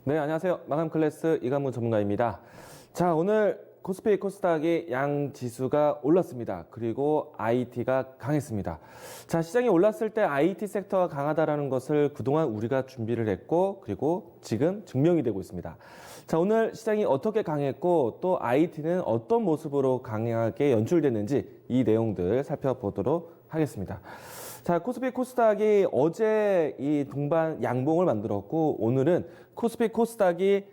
네, 안녕하세요. 마감 클래스 이관문 전문가입니다. 자, 오늘 코스피 코스닥이 양 지수가 올랐습니다. 그리고 IT가 강했습니다. 자, 시장이 올랐을 때 IT 섹터가 강하다라는 것을 그동안 우리가 준비를 했고, 그리고 지금 증명이 되고 있습니다. 자, 오늘 시장이 어떻게 강했고, 또 IT는 어떤 모습으로 강하게 연출됐는지 이 내용들 살펴보도록 하겠습니다. 자, 코스피 코스닥이 어제 이 동반 양봉을 만들었고, 오늘은 코스피 코스닥이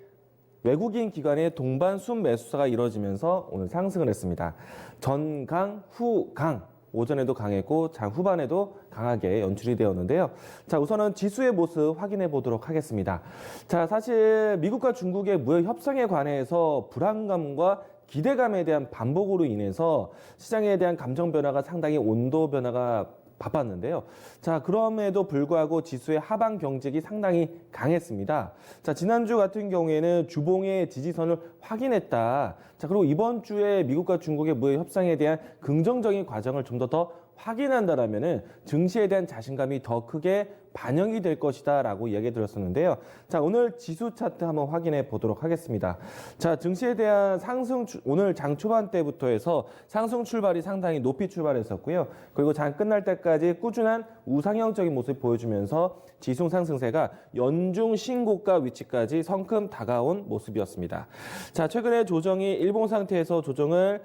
외국인 기관의 동반 순매수사가 이뤄지면서 오늘 상승을 했습니다. 전강, 후강, 오전에도 강했고 장 후반에도 강하게 연출이 되었는데요. 자, 우선은 지수의 모습 확인해 보도록 하겠습니다. 자, 사실 미국과 중국의 무역 협상에 관해서 불안감과 기대감에 대한 반복으로 인해서 시장에 대한 감정 변화가 상당히 온도 변화가 바빴는데요. 자, 그럼에도 불구하고 지수의 하방 경직이 상당히 강했습니다. 자, 지난주 같은 경우에는 주봉의 지지선을 확인했다. 자, 그리고 이번 주에 미국과 중국의 무역 협상에 대한 긍정적인 과정을 좀 더 확인한다라면은 증시에 대한 자신감이 더 크게 반영이 될 것이다 라고 이야기 드렸었는데요. 자, 오늘 지수 차트 한번 확인해 보도록 하겠습니다. 자, 증시에 대한 상승, 오늘 장 초반 때부터 해서 상승 출발이 상당히 높이 출발했었고요. 그리고 장 끝날 때까지 꾸준한 우상향적인 모습을 보여주면서 지수 상승세가 연중 신고가 위치까지 성큼 다가온 모습이었습니다. 자, 최근에 조정이 일봉 상태에서 조정을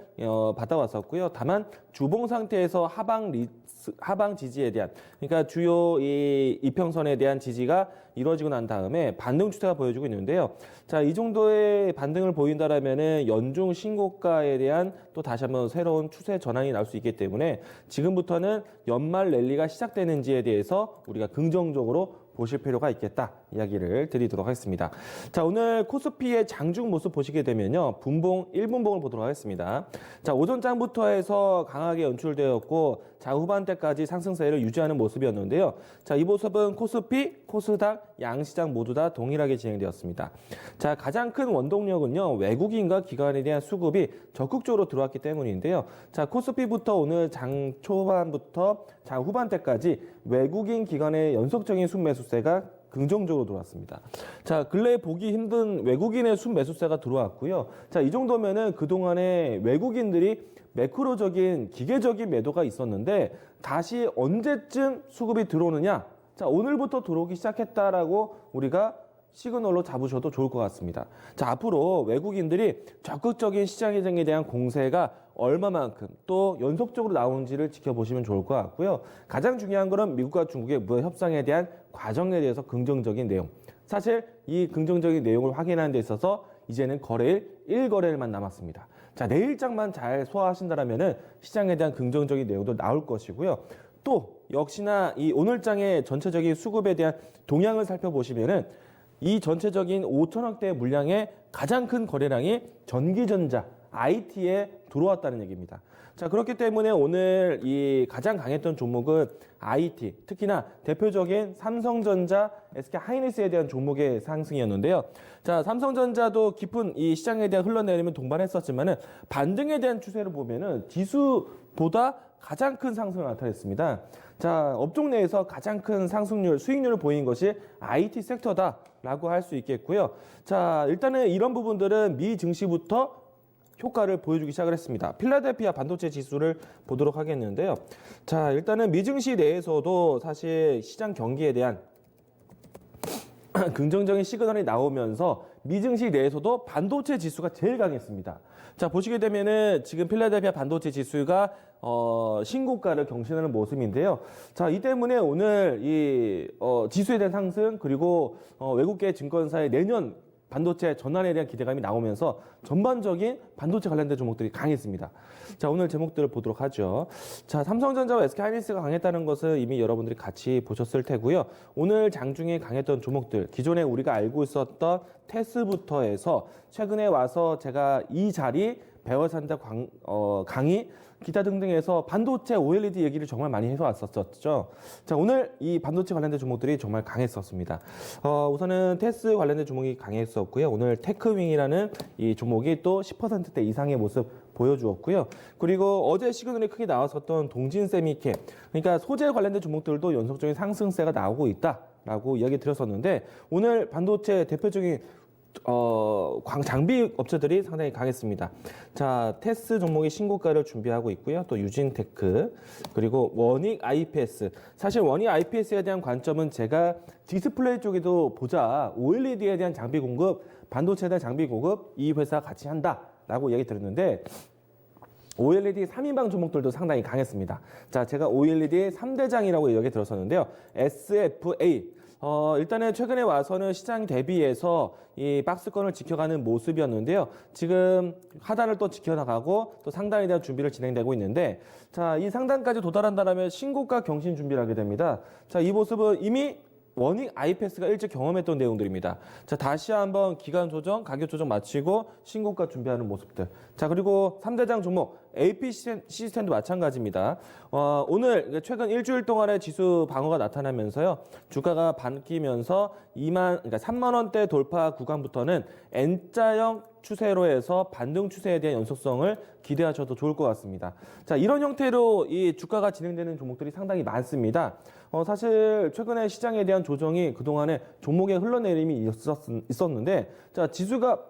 받아왔었고요. 다만 주봉 상태에서 하방 지지에 대한, 그러니까 주요 이 이평선에 대한 지지가 이루어지고 난 다음에 반등 추세가 보여주고 있는데요. 자, 이 정도의 반등을 보인다라면은 연중 신고가에 대한 또 다시 한번 새로운 추세 전환이 나올 수 있기 때문에 지금부터는 연말 랠리가 시작되는지에 대해서 우리가 긍정적으로 보실 필요가 있겠다 이야기를 드리도록 하겠습니다. 자, 오늘 코스피의 장중 모습 보시게 되면요. 분봉 1분봉을 보도록 하겠습니다. 자, 오전장부터 해서 강하게 연출되었고 장 후반대까지 상승세를 유지하는 모습이었는데요. 자, 이 모습은 코스피, 코스닥, 양시장 모두 다 동일하게 진행되었습니다. 자, 가장 큰 원동력은요. 외국인과 기관에 대한 수급이 적극적으로 들어왔기 때문인데요. 자, 코스피부터 오늘 장 초반부터 장 후반대까지 외국인 기관의 연속적인 순매수세가 긍정적으로 들어왔습니다. 자, 근래에 보기 힘든 외국인의 순매수세가 들어왔고요. 자, 이 정도면은 그동안에 외국인들이 매크로적인 기계적인 매도가 있었는데 다시 언제쯤 수급이 들어오느냐? 자, 오늘부터 들어오기 시작했다라고 우리가 시그널로 잡으셔도 좋을 것 같습니다. 자, 앞으로 외국인들이 적극적인 시장에 대한 공세가 얼마만큼 또 연속적으로 나오는지를 지켜보시면 좋을 것 같고요. 가장 중요한 것은 미국과 중국의 무역 협상에 대한 과정에 대해서 긍정적인 내용. 사실 이 긍정적인 내용을 확인하는 데 있어서 이제는 거래일 1거래일만 남았습니다. 자, 내일장만 잘 소화하신다면은 시장에 대한 긍정적인 내용도 나올 것이고요. 또 역시나 이 오늘장의 전체적인 수급에 대한 동향을 살펴보시면은 이 전체적인 5천억대 물량의 가장 큰 거래량이 전기전자, IT에 들어왔다는 얘기입니다. 자, 그렇기 때문에 오늘 이 가장 강했던 종목은 IT, 특히나 대표적인 삼성전자, SK하이닉스에 대한 종목의 상승이었는데요. 자, 삼성전자도 깊은 이 시장에 대한 흘러내림을 동반했었지만은 반등에 대한 추세를 보면은 지수보다 가장 큰 상승을 나타냈습니다. 자, 업종 내에서 가장 큰 상승률, 수익률을 보인 것이 IT 섹터다라고 할 수 있겠고요. 자, 일단은 이런 부분들은 미 증시부터 효과를 보여주기 시작을 했습니다. 필라델피아 반도체 지수를 보도록 하겠는데요. 자, 일단은 미 증시 내에서도 사실 시장 경기에 대한 긍정적인 시그널이 나오면서 미증시 내에서도 반도체 지수가 제일 강했습니다. 자, 보시게 되면은 지금 필라델피아 반도체 지수가 신고가를 경신하는 모습인데요. 자, 이 때문에 오늘 이 지수에 대한 상승 그리고 외국계 증권사의 내년 반도체 전환에 대한 기대감이 나오면서 전반적인 반도체 관련된 종목들이 강했습니다. 자, 오늘 제목들을 보도록 하죠. 자, 삼성전자와 SK하이닉스가 강했다는 것은 이미 여러분들이 같이 보셨을 테고요. 오늘 장중에 강했던 종목들, 기존에 우리가 알고 있었던 테스부터 해서 최근에 와서 제가 이 자리 배월산자 강의 기타 등등에서 반도체 OLED 얘기를 정말 많이 해서 왔었죠. 자, 오늘 이 반도체 관련된 종목들이 정말 강했었습니다. 우선은 테스 관련된 종목이 강했었고요. 오늘 테크윙이라는 이 종목이 또 10%대 이상의 모습 보여주었고요. 그리고 어제 시그널이 크게 나왔었던 동진세미캡, 그러니까 소재 관련된 종목들도 연속적인 상승세가 나오고 있다라고 이야기 드렸었는데 오늘 반도체 대표적인 장비 업체들이 상당히 강했습니다. 자, 테스 종목이 신고가를 준비하고 있고요. 또 유진테크, 그리고 원익 IPS. 사실 원익 IPS에 대한 관점은 제가 디스플레이 쪽에도 보자. OLED에 대한 장비 공급, 반도체에 대한 장비 공급, 이 회사 같이 한다라고 얘기 드렸는데 OLED 3인방 종목들도 상당히 강했습니다. 자, 제가 OLED 3대장이라고 얘기 들었었는데요. SFA. 일단은 최근에 와서는 시장 대비해서 이 박스권을 지켜가는 모습이었는데요. 지금 하단을 또 지켜나가고 또 상단에 대한 준비를 진행되고 있는데, 자, 이 상단까지 도달한다면 신고가 경신 준비를 하게 됩니다. 자, 이 모습은 이미 원익 IPS가 일찍 경험했던 내용들입니다. 자, 다시 한번 기간 조정, 가격 조정 마치고 신고가 준비하는 모습들. 자, 그리고 3대장 종목 AP 시스템도 마찬가지입니다. 오늘 최근 일주일 동안의 지수 방어가 나타나면서요. 주가가 반기면서 그러니까 3만 원대 돌파 구간부터는 N자형 추세로 해서 반등 추세에 대한 연속성을 기대하셔도 좋을 것 같습니다. 자, 이런 형태로 이 주가가 진행되는 종목들이 상당히 많습니다. 사실 최근에 시장에 대한 조정이 그동안에 종목의 흘러내림이 있었는데, 자, 지수가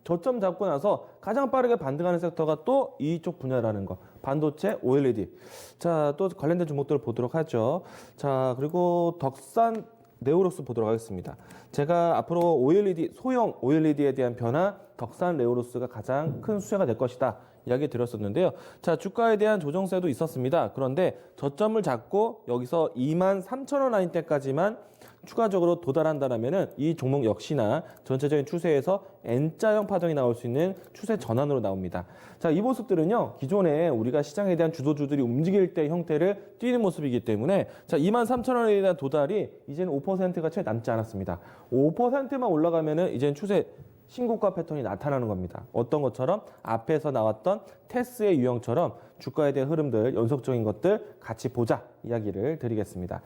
저점 잡고 나서 가장 빠르게 반등하는 섹터가 또 이쪽 분야라는 거. 반도체, OLED. 자, 또 관련된 종목들을 보도록 하죠. 자, 그리고 덕산 네오로스 보도록 하겠습니다. 제가 앞으로 OLED, 소형 OLED에 대한 변화, 덕산 네오로스가 가장 큰 수혜가 될 것이다. 이야기 드렸었는데요. 자, 주가에 대한 조정세도 있었습니다. 그런데 저점을 잡고 여기서 23,000원 라인 때까지만 추가적으로 도달한다면은 이 종목 역시나 전체적인 추세에서 N자형 파동이 나올 수 있는 추세 전환으로 나옵니다. 자, 이 모습들은요, 기존에 우리가 시장에 대한 주도주들이 움직일 때 형태를 띄는 모습이기 때문에, 자, 23,000원에 대한 도달이 이제는 5%가 채 남지 않았습니다. 5%만 올라가면은 이제는 추세 신고가 패턴이 나타나는 겁니다. 어떤 것처럼 앞에서 나왔던 테스의 유형처럼 주가에 대한 흐름들, 연속적인 것들 같이 보자 이야기를 드리겠습니다.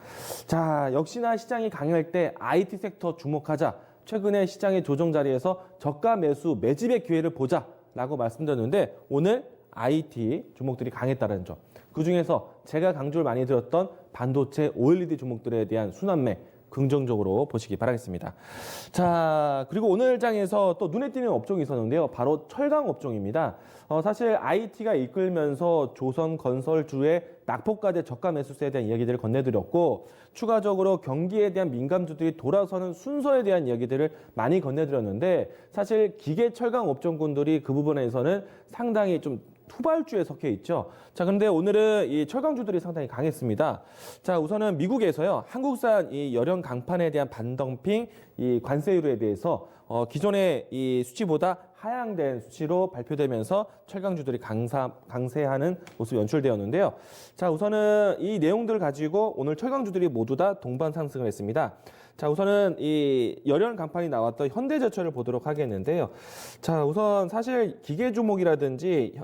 자, 역시나 시장이 강할 때 IT 섹터 주목하자. 최근에 시장의 조정 자리에서 저가 매수, 매집의 기회를 보자라고 말씀드렸는데 오늘 IT 종목들이 강했다는 점. 그중에서 제가 강조를 많이 드렸던 반도체 OLED 종목들에 대한 순환매 긍정적으로 보시기 바라겠습니다. 자, 그리고 오늘 장에서 또 눈에 띄는 업종이 있었는데요. 바로 철강 업종입니다. 사실 IT가 이끌면서 조선건설주의 낙폭과대 저가 매수세에 대한 이야기들을 건네드렸고, 추가적으로 경기에 대한 민감주들이 돌아서는 순서에 대한 이야기들을 많이 건네드렸는데, 사실 기계 철강 업종군들이 그 부분에서는 상당히 좀 후발주에 속해 있죠. 자, 그런데 오늘은 이 철강주들이 상당히 강했습니다. 자, 우선은 미국에서요, 한국산 이 열연 강판에 대한 반덤핑 이 관세율에 대해서 기존의 이 수치보다 하향된 수치로 발표되면서 철강주들이 강세하는 모습이 연출되었는데요. 자, 우선은 이 내용들을 가지고 오늘 철강주들이 모두 다 동반 상승을 했습니다. 자, 우선은 이 열연 강판이 나왔던 현대제철을 보도록 하겠는데요. 자, 우선 사실 기계 종목이라든지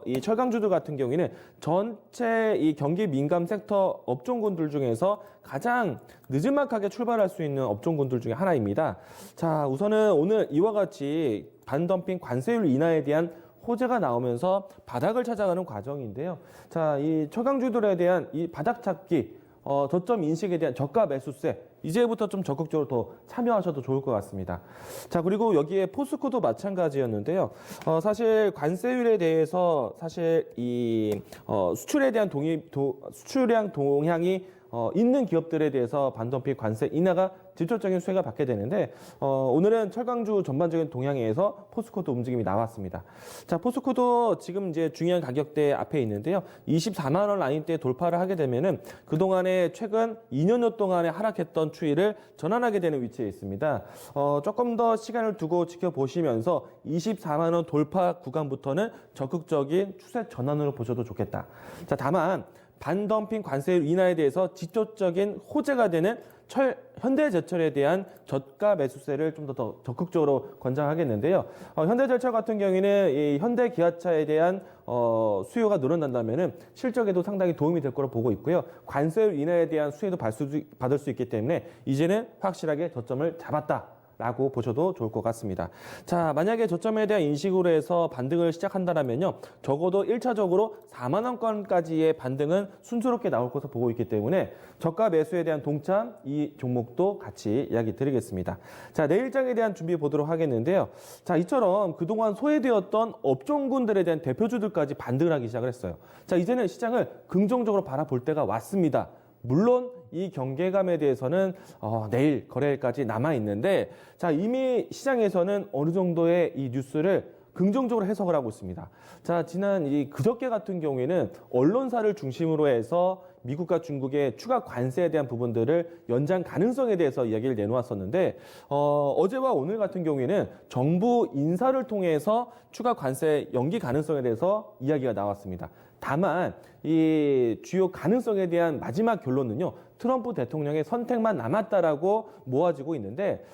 이 철강주들 같은 경우에는 전체 이 경기 민감 섹터 업종군들 중에서 가장 느지막하게 출발할 수 있는 업종군들 중에 하나입니다. 자, 우선은 오늘 이와 같이 반덤핑 관세율 인하에 대한 호재가 나오면서 바닥을 찾아가는 과정인데요. 자, 이 철강주들에 대한 이 바닥 찾기, 저점 인식에 대한 저가 매수세, 이제부터 좀 적극적으로 더 참여하셔도 좋을 것 같습니다. 자, 그리고 여기에 포스코도 마찬가지였는데요. 사실 관세율에 대해서 사실 이 수출에 대한 수출량 동향이 있는 기업들에 대해서 반덤핑 관세 인하가 직접적인 수혜가 받게 되는데 오늘은 철강주 전반적인 동향에서 포스코도 움직임이 나왔습니다. 자, 포스코도 지금 이제 중요한 가격대 앞에 있는데요. 24만 원 라인대 돌파를 하게 되면은 그동안에 최근 2년여 동안에 하락했던 추이를 전환하게 되는 위치에 있습니다. 조금 더 시간을 두고 지켜보시면서 24만 원 돌파 구간부터는 적극적인 추세 전환으로 보셔도 좋겠다. 자, 다만 반덤핑 관세 인하에 대해서 직접적인 호재가 되는 현대제철에 대한 저가 매수세를 좀 더 적극적으로 권장하겠는데요. 현대제철 같은 경우에는 이 현대기아차에 대한 수요가 늘어난다면은 실적에도 상당히 도움이 될 거로 보고 있고요. 관세율 인하에 대한 수혜도 받을 수 있기 때문에 이제는 확실하게 저점을 잡았다라고 보셔도 좋을 것 같습니다. 자, 만약에 저점에 대한 인식으로 해서 반등을 시작한다면요. 적어도 1차적으로 4만 원권까지의 반등은 순조롭게 나올 것으로 보고 있기 때문에 저가 매수에 대한 동참 이 종목도 같이 이야기 드리겠습니다. 자, 내일장에 대한 준비 보도록 하겠는데요. 자, 이처럼 그동안 소외되었던 업종군들에 대한 대표주들까지 반등을 하기 시작을 했어요. 자, 이제는 시장을 긍정적으로 바라볼 때가 왔습니다. 물론 이 경계감에 대해서는 내일 거래일까지 남아 있는데, 자, 이미 시장에서는 어느 정도의 이 뉴스를 긍정적으로 해석을 하고 있습니다. 자, 지난 그저께 같은 경우에는 언론사를 중심으로 해서 미국과 중국의 추가 관세에 대한 부분들을 연장 가능성에 대해서 이야기를 내놓았었는데, 어제와 오늘 같은 경우에는 정부 인사를 통해서 추가 관세 연기 가능성에 대해서 이야기가 나왔습니다. 다만 이 주요 가능성에 대한 마지막 결론은요, 트럼프 대통령의 선택만 남았다라고 모아지고 있는데,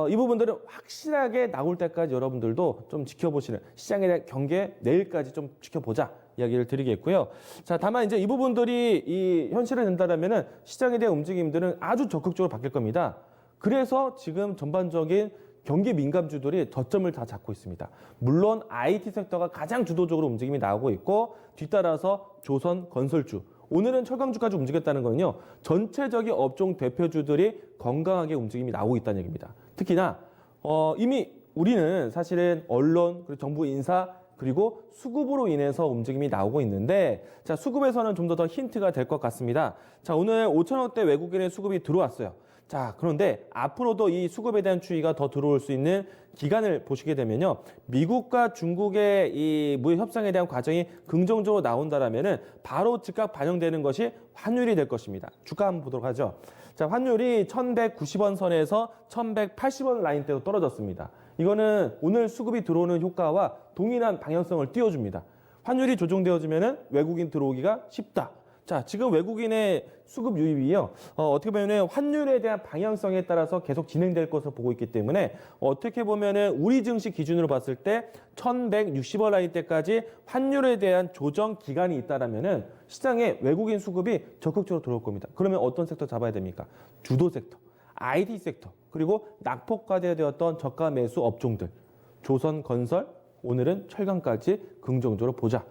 이 부분들은 확실하게 나올 때까지 여러분들도 좀 지켜보시는, 시장에 대한 경계 내일까지 좀 지켜보자 이야기를 드리겠고요. 자, 다만 이제 이 부분들이 이 현실이 된다면은 시장에 대한 움직임들은 아주 적극적으로 바뀔 겁니다. 그래서 지금 전반적인 경기 민감주들이 저점을 다 잡고 있습니다. 물론 IT 섹터가 가장 주도적으로 움직임이 나오고 있고, 뒤따라서 조선 건설주, 오늘은 철강주까지 움직였다는 거는요, 전체적인 업종 대표주들이 건강하게 움직임이 나오고 있다는 얘기입니다. 특히나 이미 우리는 사실은 언론, 그리고 정부 인사, 그리고 수급으로 인해서 움직임이 나오고 있는데, 자, 수급에서는 좀 더 힌트가 될 것 같습니다. 자, 오늘 5천억대 외국인의 수급이 들어왔어요. 자, 그런데 앞으로도 이 수급에 대한 추이가 더 들어올 수 있는 기간을 보시게 되면요, 미국과 중국의 이 무역 협상에 대한 과정이 긍정적으로 나온다라면은 바로 즉각 반영되는 것이 환율이 될 것입니다. 주가 한번 보도록 하죠. 자, 환율이 1,190원 선에서 1,180원 라인대로 떨어졌습니다. 이거는 오늘 수급이 들어오는 효과와 동일한 방향성을 띄워줍니다. 환율이 조정되어지면은 외국인 들어오기가 쉽다. 자, 지금 외국인의 수급 유입이요, 어떻게 보면 환율에 대한 방향성에 따라서 계속 진행될 것으로 보고 있기 때문에, 어떻게 보면은 우리 증시 기준으로 봤을 때 1,160원 라인 때까지 환율에 대한 조정 기간이 있다라면은 시장에 외국인 수급이 적극적으로 들어올 겁니다. 그러면 어떤 섹터 잡아야 됩니까? 주도 섹터, IT 섹터, 그리고 낙폭과대되었던 저가 매수 업종들, 조선 건설, 오늘은 철강까지 긍정적으로 보자.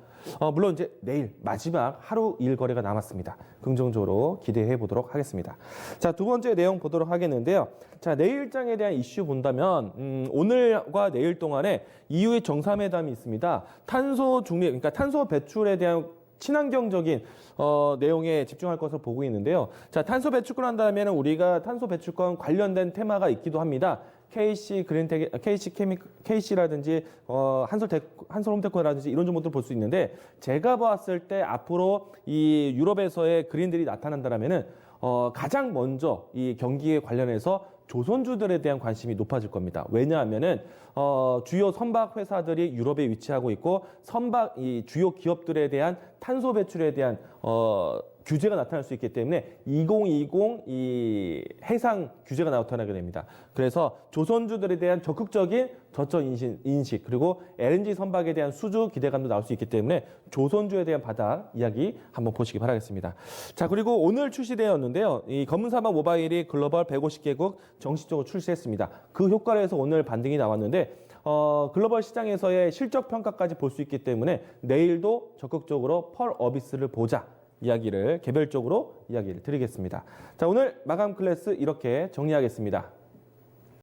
물론 이제 내일 마지막 하루 일 거래가 남았습니다. 긍정적으로 기대해 보도록 하겠습니다. 자, 두 번째 내용 보도록 하겠는데요. 자, 내일장에 대한 이슈 본다면, 오늘과 내일 동안에 EU의 정상회담이 있습니다. 탄소 중립, 그러니까 탄소 배출에 대한 친환경적인 내용에 집중할 것으로 보고 있는데요. 자, 탄소 배출권 한다면 우리가 탄소 배출권 관련된 테마가 있기도 합니다. KC 그린텍, KC라든지 한솔홈테크라든지 이런 정보들 볼 수 있는데, 제가 봤을 때 앞으로 이 유럽에서의 그린들이 나타난다면은 가장 먼저 이 경기에 관련해서 조선주들에 대한 관심이 높아질 겁니다. 왜냐하면은 주요 선박 회사들이 유럽에 위치하고 있고, 이 주요 기업들에 대한 탄소 배출에 대한 규제가 나타날 수 있기 때문에 2020 이 해상 규제가 나타나게 됩니다. 그래서 조선주들에 대한 적극적인 저점 인식, 그리고 LNG 선박에 대한 수주 기대감도 나올 수 있기 때문에 조선주에 대한 바닥 이야기 한번 보시기 바라겠습니다. 자, 그리고 오늘 출시되었는데요, 이 검은사막 모바일이 글로벌 150개국 정식적으로 출시했습니다. 그 효과로 해서 오늘 반등이 나왔는데, 글로벌 시장에서의 실적 평가까지 볼 수 있기 때문에 내일도 적극적으로 펄 어비스를 보자 개별적으로 이야기를 드리겠습니다. 자, 오늘 마감 클래스 이렇게 정리하겠습니다.